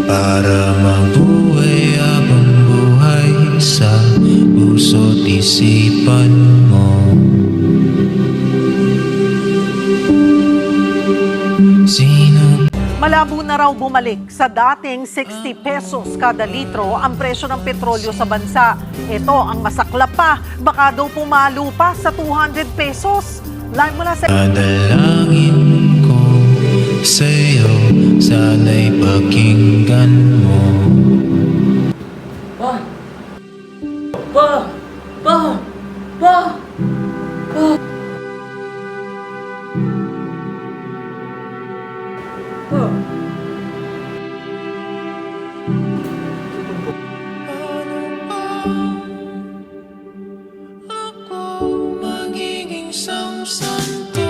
para mabuhay habang buhay sa puso't isipan mo. Sino Malabo na raw bumalik sa dating 60 pesos kada litro ang presyo ng petrolyo sa bansa. Ito ang masaklap pa, baka daw pumalo pa sa 200 pesos. Live mula sa... dalangin ko sa'yo, sana'y pakinggan mo. Pa! Pa! Pa! Pa! Pa! Pa! Ako magiging samsanto.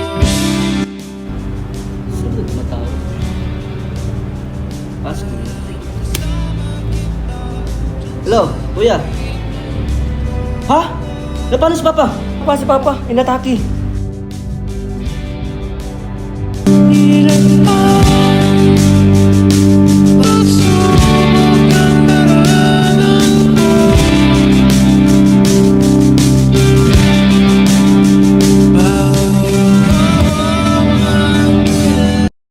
Sunod matao. Pasok mo. Hello, kuya. Ha? Napano si Papa? Si Papa, inatake.